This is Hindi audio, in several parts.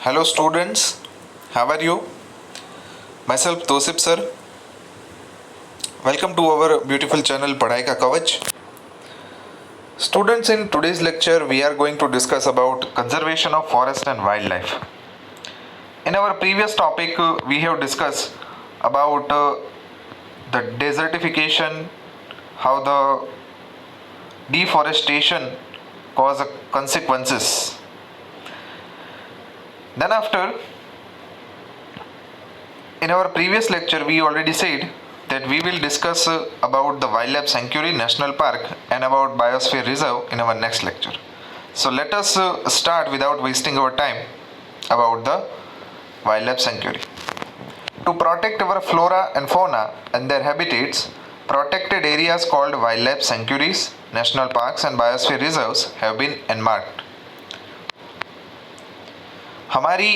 Hello students, how are you? Myself Tosip sir. Welcome to our beautiful channel Padhai Ka Kavach. Students, in today's lecture we are going to discuss about conservation of forest and wildlife. In our previous topic we have discussed about the desertification, how the deforestation cause consequences. Then after, in our previous lecture we already said that we will discuss about the Wildlife Sanctuary National Park and about Biosphere Reserve in our next lecture. So let us start without wasting our time about the Wildlife Sanctuary. To protect our flora and fauna and their habitats, protected areas called wildlife sanctuaries, national parks and biosphere reserves have been enmarked. हमारी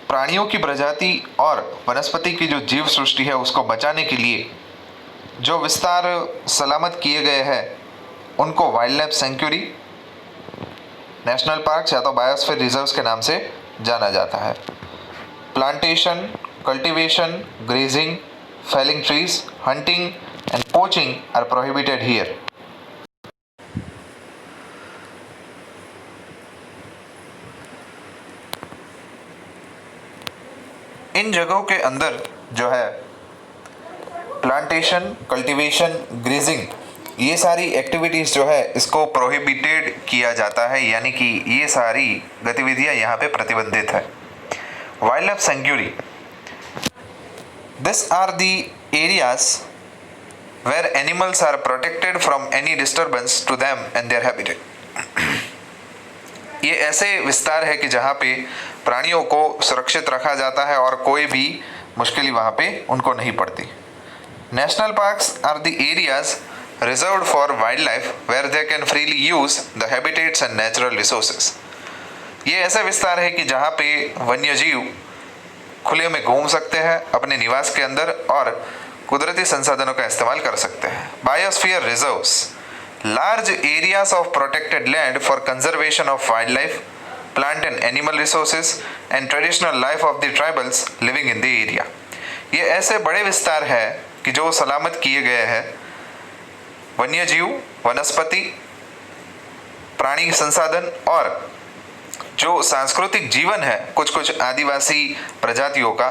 प्राणियों की प्रजाति और वनस्पति की जो जीव सृष्टि है उसको बचाने के लिए जो विस्तार सलामत किए गए हैं उनको wild life sanctuary, national parks या तो बायोस्फीयर रिजर्व्स के नाम से जाना जाता है. Plantation, cultivation, grazing, felling trees, hunting and poaching are prohibited here. इन जगहों के अंदर जो है प्लांटेशन, कल्टीवेशन, ग्रेजिंग, ये सारी एक्टिविटीज़ जो है इसको प्रोहिबिटेड किया जाता है, यानी कि ये सारी गतिविधियां यहाँ पे प्रतिबंधित है. Wild life sanctuary, this are the areas where animals are protected from any disturbance to them and their habitat. ये ऐसे विस्तार है कि जहाँ पे प्राणियों को सुरक्षित रखा जाता है और कोई भी मुश्किल वहाँ पे उनको नहीं पड़ती. National parks are the areas reserved for wildlife where they can freely use the habitats and natural resources. ये ऐसे विस्तार है कि जहाँ पे वन्य जीव खुले में घूम सकते हैं अपने निवास के अंदर और कुदरती संसाधनों का इस्तेमाल कर सकते हैं. Biosphere reserves, large areas of protected land for conservation of wildlife, plant and animal resources and traditional life of the tribals living in the area. ये ऐसे बड़े विस्तार है कि जो सलामत किए गए हैं वन्य जीव, वनस्पति, प्राणी संसाधन और जो सांस्कृतिक जीवन है कुछ कुछ आदिवासी प्रजातियों का,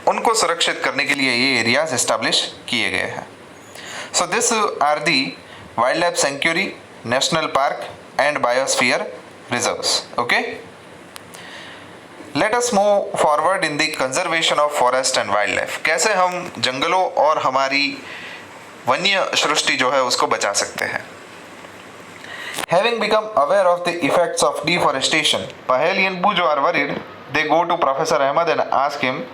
उनको सुरक्षित करने के लिए ये एरियाज एस्टैब्लिश किए गए हैं. So this are the wildlife sanctuary, national park and biosphere reserves. Okay, let us move forward in the conservation of forest and wildlife. कैसे हम जंगलों और हमारी वन्य सृष्टि जो है उसको बचा सकते हैं. Having become aware of the effects of deforestation, Paheli and Bujo are worried. They go to Professor Ahmed and ask him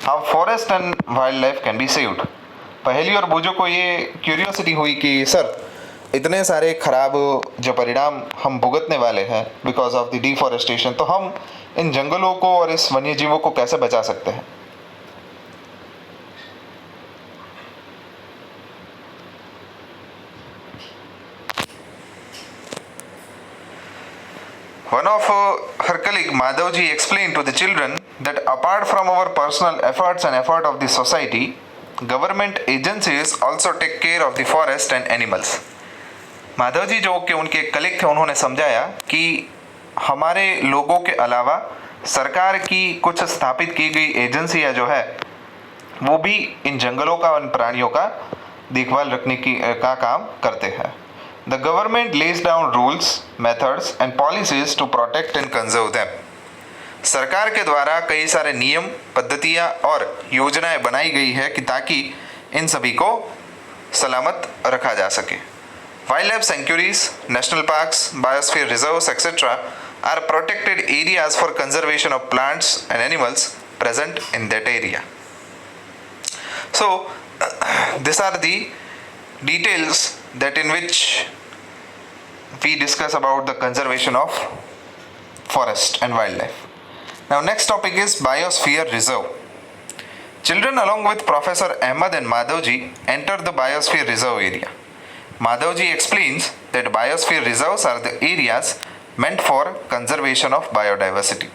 how forest and wildlife can be saved. पहेली और बूजो को ये क्यूरियोसिटी हुई कि सर इतने सारे खराब जो परिणाम हम भुगतने वाले हैं बिकॉज ऑफ द डिफॉरेस्टेशन, तो हम इन जंगलों को और इस वन्य जीवों को कैसे बचा सकते हैं. One of her colleague Madhavji explained to the children that apart from our personal efforts and effort of the society, government agencies also take care of the forest and animals. Madhav ji जो कि उनके कलीग थे, उन्होंने समझाया कि हमारे लोगों के अलावा सरकार की कुछ स्थापित की गई एजेंसियां जो है वो भी इन जंगलों का और प्राणियों का देखभाल रखने का काम करते हैं. The government lays down rules, methods and policies to protect and conserve them. सरकार के द्वारा कई सारे नियम, पद्धतियां और योजनाएं बनाई गई है कि ताकि इन सभी को सलामत रखा जा सके. Wildlife sanctuaries, national parks, biosphere reserves, etc. are protected areas for conservation of plants and animals present in that area. So, these are the details that in which we discuss about the conservation of forest and wildlife. Now, next topic is biosphere reserve. Children along with Professor Ahmed and Madhavji enter the biosphere reserve area. Madhavji explains that biosphere reserves are the areas meant for conservation of biodiversity.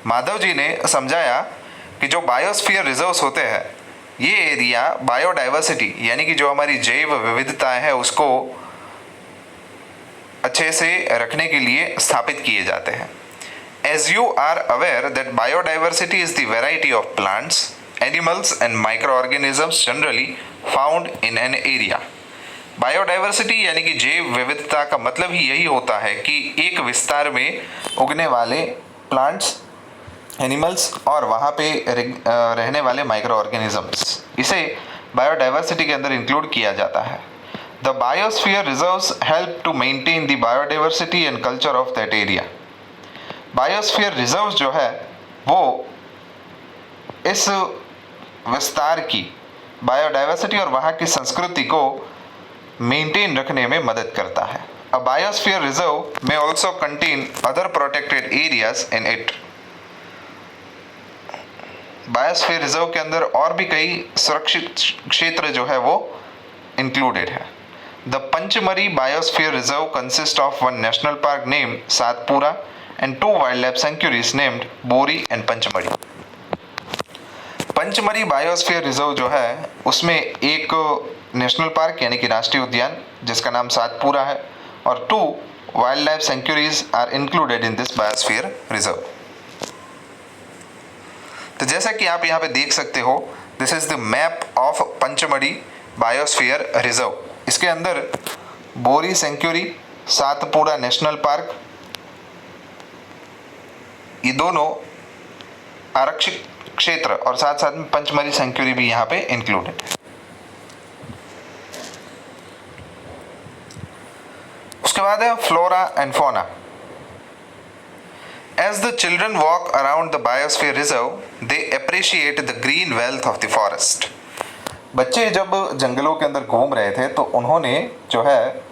Madhav ji ने समझाया कि जो बायोस्फीयर रिजर्व्स होते हैं ये एरिया बायोडाइवर्सिटी यानी कि जो हमारी जैव विविधता है उसको अच्छे से रखने के लिए स्थापित किए जाते हैं. As you are aware that biodiversity is the variety of plants, animals and microorganisms generally found in an area. Biodiversity यानी कि जैव विविधता का मतलब ही यही होता है कि एक विस्तार में उगने वाले प्लांट्स, एनिमल्स और वहाँ पे रहने वाले माइक्रो ऑर्गेनिजम्स, इसे बायोडाइवर्सिटी के अंदर इंक्लूड किया जाता है. The biosphere reserves help to maintain the biodiversity and culture of that area. Biosphere reserves जो है वो इस विस्तार की बायोडाइवर्सिटी और वहाँ की संस्कृति को मेंटेन रखने में मदद करता है. अ बायोस्फीयर रिजर्व में also contain other protected areas in it. Biosphere reserve के अंदर और भी कई सुरक्षित क्षेत्र जो है वो इंक्लूडेड है. The Pachmarhi biosphere reserve consist of one national park name Satpura and two wildlife sanctuaries named बोरी and Pachmarhi. Pachmarhi biosphere reserve जो है उसमें एक नेशनल पार्क यानी कि राष्ट्रीय उद्यान जिसका नाम सातपुरा है और two wildlife sanctuaries are included in this biosphere reserve. तो जैसा कि आप यहाँ पे देख सकते हो, this is the map of Pachmarhi biosphere reserve. इसके अंदर बोरी सेंचुरी, सातपुरा नेशनल पार्क, ये दोनों आरक्षित क्षेत्र और साथ साथ में पंचमरी सेंचुरी भी यहाँ पे इंक्लूडेड है. उसके बाद है flora and fauna. As the children walk around the biosphere reserve they appreciate the green wealth of the forest. बच्चे जब जंगलों के अंदर घूम रहे थे तो उन्होंने जो है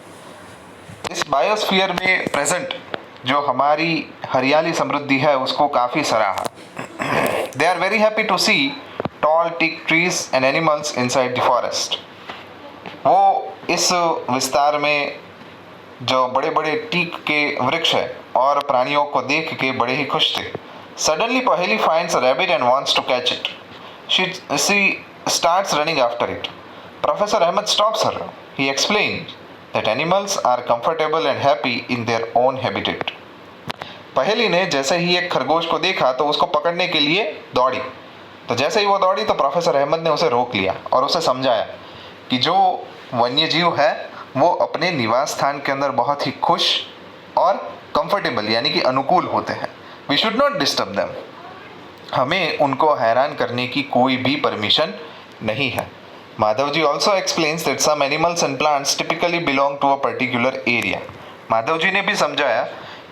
इस बायोस्फीयर में प्रेजेंट जो हमारी हरियाली समृद्धि है उसको काफ़ी सराहा. They are very happy to see tall teak trees and animals inside the forest. वो इस विस्तार में जो बड़े बड़े टीक के वृक्ष है और प्राणियों को देख के बड़े ही खुश थे. Suddenly Paheli finds a rabbit and wants to catch it. She starts running after it. Professor Ahmed stops her. He explains that animals are comfortable and happy in their own habitat. पहेली ने जैसे ही एक खरगोश को देखा तो उसको पकड़ने के लिए दौड़ी. तो जैसे ही वो दौड़ी तो प्रोफेसर अहमद ने उसे रोक लिया और उसे समझाया कि जो वन्य जीव है वो अपने निवास स्थान के अंदर बहुत ही खुश और कंफर्टेबल यानी कि अनुकूल होते हैं. We should not disturb them. हमें उनको हैरान करने की कोई भी परमिशन नहीं है. Madhav ji also explains that some animals and plants typically belong to a particular area. Madhav ji ने भी समझाया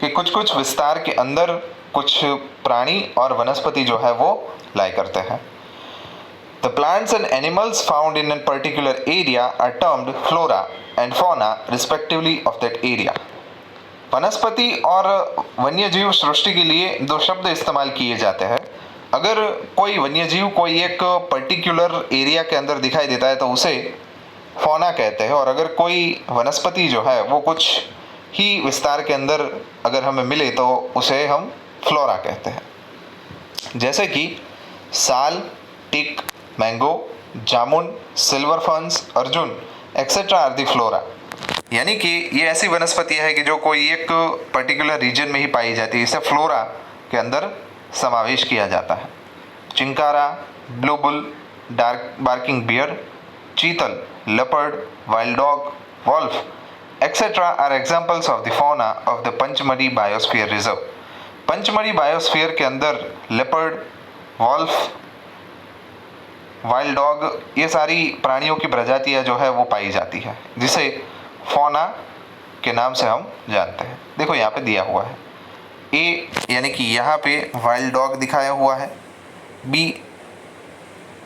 कि कुछ कुछ विस्तार के अंदर कुछ प्राणी और वनस्पति जो है वो लाई करते हैं. The plants and animals found in an particular area are termed flora and fauna respectively of that area. वनस्पति और वन्यजीव सृष्टि के लिए दो शब्द इस्तेमाल किए जाते हैं. अगर कोई वन्यजीव कोई एक पर्टिकुलर एरिया के अंदर दिखाई देता है तो उसे फौना कहते हैं और अगर कोई वनस्पति जो है वो कुछ ही विस्तार के अंदर अगर हमें मिले तो उसे हम फ्लोरा कहते हैं. जैसे कि sal, teak, mango, jamun, silver ferns, Arjun etcetera are the flora. यानी कि ये ऐसी वनस्पति है कि जो कोई एक पर्टिकुलर रीजन में ही पाई जाती है, इसे फ्लोरा के अंदर समावेश किया जाता है. Chinkara, blue bull, dark barking bear, chital, leopard, wild dog, wolf etcetera are examples of the fauna of the Pachmarhi biosphere reserve. Pachmarhi biosphere के अंदर लेपर्ड, वॉल्फ, वाइल्ड डॉग ये सारी प्राणियों की प्रजातियां जो है वो पाई जाती है जिसे फौना के नाम से हम जानते हैं. देखो यहाँ पे दिया हुआ है. ए यानी कि यहाँ पे वाइल्ड डॉग दिखाया हुआ है, बी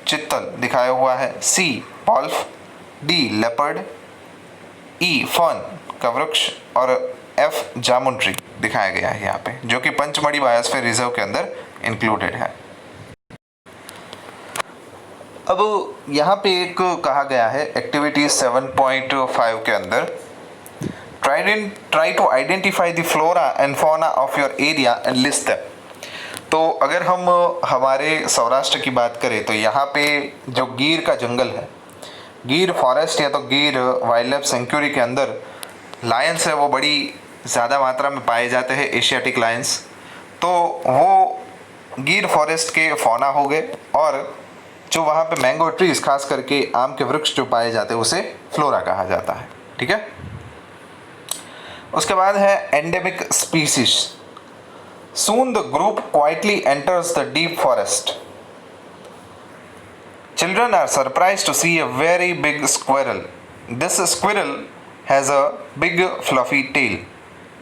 चित्तल दिखाया हुआ है, सी वॉल्फ, डी लेपर्ड, ई फर्न का वृक्ष और एफ जामुन ट्री दिखाया गया है यहाँ पे जो कि पंचमढ़ी बायोस्फीयर रिजर्व के अंदर इंक्लूडेड है. अब यहाँ पे एक कहा गया है एक्टिविटी 7.5 के अंदर Try to identify the flora and fauna of your area and list them. तो अगर हम हमारे सौराष्ट्र की बात करें तो यहाँ पे जो गिर का जंगल है, गिर फॉरेस्ट या तो गिर वाइल्ड लाइफ सेंचुरी के अंदर लायंस है वो बड़ी ज़्यादा मात्रा में पाए जाते हैं, एशियाटिक लायंस। तो वो गिर फॉरेस्ट के फौना हो गए, और जो वहाँ पे मैंगो ट्रीज खास करके आम के वृक्ष जो पाए जाते हैं उसे फ्लोरा कहा जाता है। ठीक है, उसके बाद है endemic species. Soon the group quietly enters the deep forest. Children are surprised to see a very big squirrel. This squirrel has a big fluffy tail.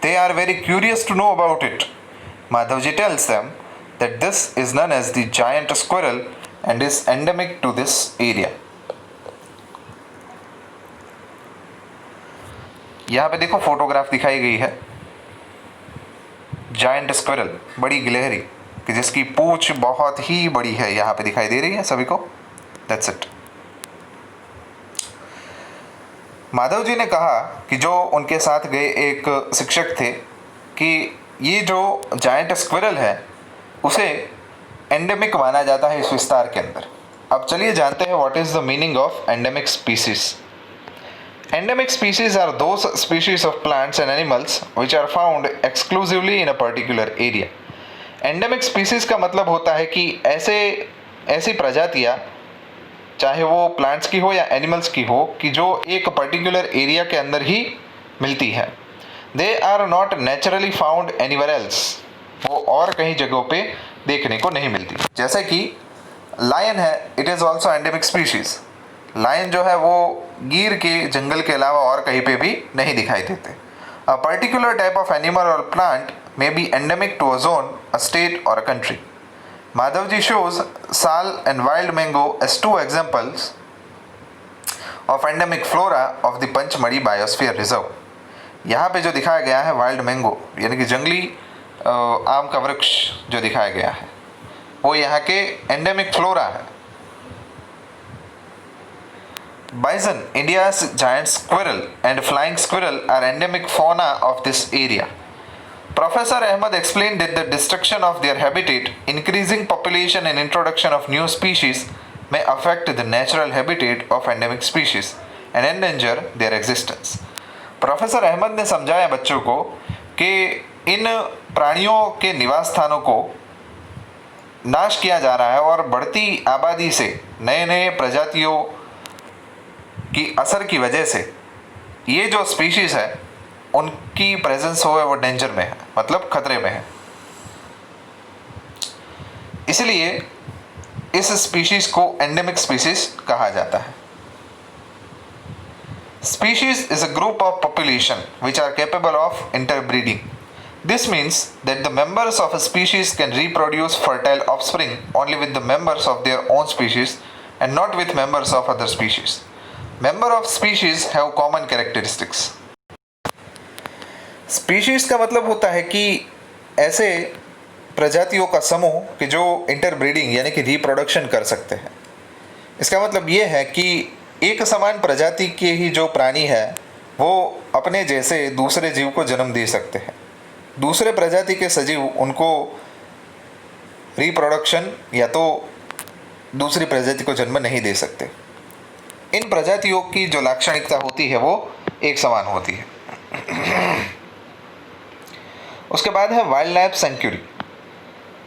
They are very curious to know about it. Madhavji tells them that this is known as the giant squirrel and is endemic to this area. यहाँ पे देखो फोटोग्राफ दिखाई गई है जायंट स्क्विरल, बड़ी गिलहरी कि जिसकी पूंछ बहुत ही बड़ी है, यहाँ पे दिखाई दे रही है सभी को। That's it. माधव जी ने कहा कि जो उनके साथ गए एक शिक्षक थे कि ये जो जायंट स्क्विरल है उसे एंडेमिक माना जाता है इस विस्तार के अंदर। अब चलिए जानते हैं what is the meaning of endemic species. Endemic species are those species of plants and animals which are found exclusively in a particular area. Endemic species का मतलब होता है कि ऐसी प्रजातियाँ, चाहे वो प्लांट्स की हो या एनिमल्स की हो, कि जो एक पर्टिकुलर एरिया के अंदर ही मिलती है। They are not naturally found anywhere else. वो और कहीं जगहों पे देखने को नहीं मिलती। जैसे कि लायन है, it is also endemic species. Lion जो है वो गिर के जंगल के अलावा और कहीं पे भी नहीं दिखाई देते। A particular type of animal और plant may be endemic to a zone, a state और a country. Madhav ji shows sal and wild mango as two examples of endemic flora of the Pachmarhi biosphere reserve. यहाँ पे जो दिखाया गया है वाइल्ड मैंगो यानी कि जंगली आम का वृक्ष जो दिखाया गया है वो यहाँ के एंडेमिक फ्लोरा है। Bison, India's giant squirrel, and flying squirrel are endemic fauna of this area. Professor Ahmed explained that the destruction of their habitat, increasing population and introduction of new species may affect the natural habitat of endemic species and endanger their existence. Professor Ahmad ने समझाया बच्चों को कि इन प्राणियों के निवास स्थानों को नाश किया जा रहा है और बढ़ती आबादी से नए नए प्रजातियों की असर की वजह से ये जो स्पीशीज़ है उनकी प्रेजेंस हो है वो डेंजर में है, मतलब खतरे में है। इसलिए इस स्पीशीज़ को एंडेमिक स्पीशीज़ कहा जाता है। Species is a group of population which are capable of interbreeding. This means that the members of a species can reproduce fertile offspring only with the members of their own species and not with members of other species. Member of species have common characteristics. Species का मतलब होता है कि ऐसे प्रजातियों का समूह कि जो इंटरब्रीडिंग यानी कि रिप्रोडक्शन कर सकते हैं। इसका मतलब ये है कि एक समान प्रजाति के ही जो प्राणी है वो अपने जैसे दूसरे जीव को जन्म दे सकते हैं। दूसरे प्रजाति के सजीव उनको रिप्रोडक्शन या तो दूसरी प्रजाति को जन्म नहीं दे सकते। इन प्रजातियों की जो लाक्षणिकता होती है वो एक समान होती है। उसके बाद है wild life sanctuary.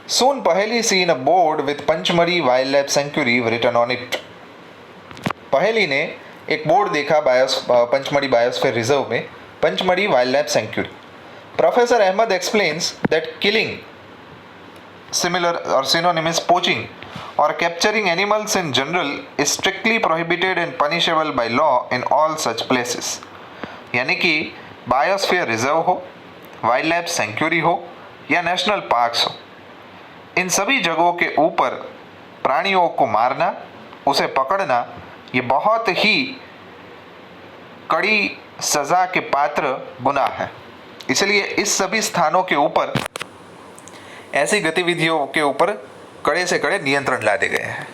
Soon Paheli seen a board with Pachmarhi wild life sanctuary written on it. Paheli ने एक बोर्ड देखा पंचमढ़ी बायोस्फीयर रिजर्व में Pachmarhi wild life sanctuary. Professor Ahmad explains that killing similar or synonym is poaching or capturing animals in general is strictly prohibited and punishable by law in all such places. यानी कि बायोस्फीयर रिजर्व हो, वाइल्ड लाइफ सेंचुरी हो या नेशनल पार्क्स हो, इन सभी जगहों के ऊपर प्राणियों को मारना, उसे पकड़ना ये बहुत ही कड़ी सज़ा के पात्र गुनाह है। इसलिए इस सभी स्थानों के ऊपर ऐसी गतिविधियों के ऊपर कड़े से कड़े नियंत्रण लादे गए हैं।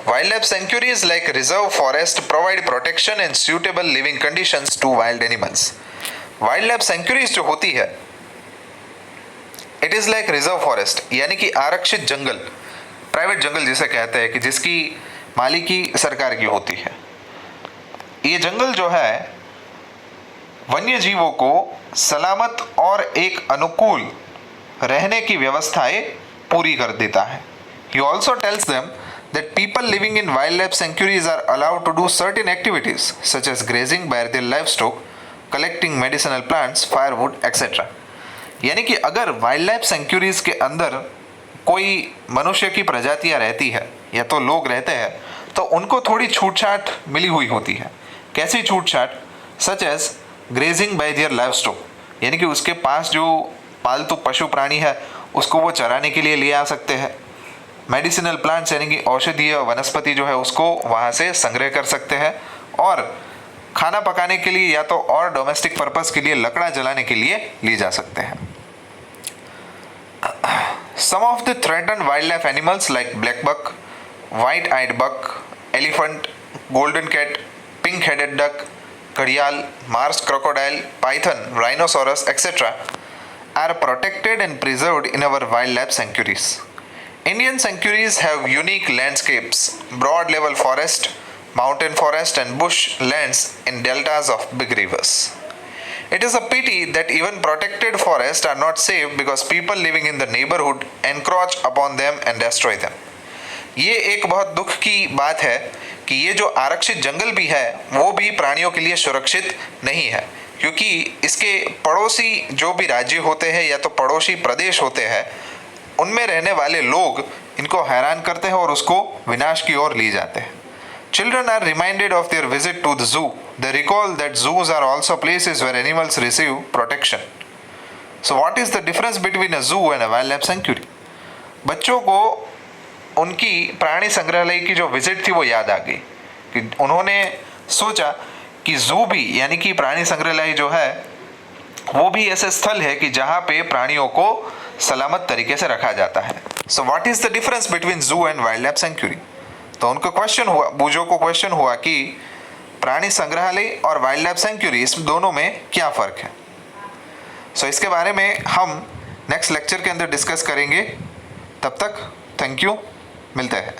Wildlife sanctuaries like reserve forest provide protection and suitable living conditions to wild animals. Wildlife sanctuaries जो होती है, it is like reserve forest, यानी कि आरक्षित जंगल, प्राइवेट जंगल जिसे कहते हैं, कि जिसकी मालिकी सरकार की होती है। ये जंगल जो है वन्य जीवों को सलामत और एक अनुकूल रहने की व्यवस्थाएं पूरी कर देता है। He also tells them that people living in wildlife sanctuaries are allowed to do certain activities such as grazing by their livestock, collecting medicinal plants, firewood, etc. यानी कि अगर वाइल्ड लाइफ सेंचुरीज के अंदर कोई मनुष्य की प्रजातियां रहती है या तो लोग रहते हैं, तो उनको थोड़ी छूट छाट मिली हुई होती है। कैसी छूट छाट? Such as grazing by their livestock, यानी कि उसके पास जो पालतू पशु प्राणी है उसको वो चराने के लिए ले आ सकते हैं। मेडिसिनल प्लांट्स यानी कि औषधीय वनस्पति जो है उसको वहाँ से संग्रह कर सकते हैं, और खाना पकाने के लिए या तो और डोमेस्टिक पर्पस के लिए लकड़ा जलाने के लिए ली जा सकते हैं। Some of the threatened wildlife animals like black buck, white-eyed buck, elephant, golden cat, pink-headed duck, घड़ियाल, marsh crocodile, python, rhinoceros, etc. are protected and preserved in our wildlife sanctuaries. Indian sanctuaries have unique landscapes, broad level forest, mountain forest and bush lands in deltas of big rivers. It is a pity that even protected forests are not safe because people living in the neighborhood encroach upon them and destroy them. ये एक बहुत दुख की बात है कि ये जो आरक्षित जंगल भी है वो भी प्राणियों के लिए सुरक्षित नहीं है, क्योंकि इसके पड़ोसी जो भी राज्य होते हैं या तो पड़ोसी प्रदेश होते हैं, उनमें रहने वाले लोग इनको हैरान करते हैं और उसको विनाश की ओर ले जाते हैं। Children are reminded of their visit to the zoo. They recall that zoos are also places where animals receive protection. So what is the difference between a zoo and a wildlife sanctuary? बच्चों को उनकी प्राणी संग्रहालय की जो विजिट थी वो याद आ गई कि उन्होंने सोचा कि जू भी यानी कि प्राणी संग्रहालय जो है वो भी ऐसे स्थल है कि जहाँ पे प्राणियों को सलामत तरीके से रखा जाता है। So what is the difference between zoo and wildlife sanctuary? तो उनको क्वेश्चन हुआ, बूझों को क्वेश्चन हुआ कि प्राणी संग्रहालय और वाइल्ड लाइफ सेंचुरी इस दोनों में क्या फ़र्क है। सो इसके बारे में हम नेक्स्ट लेक्चर के अंदर डिस्कस करेंगे। तब तक थैंक यू, मिलते हैं।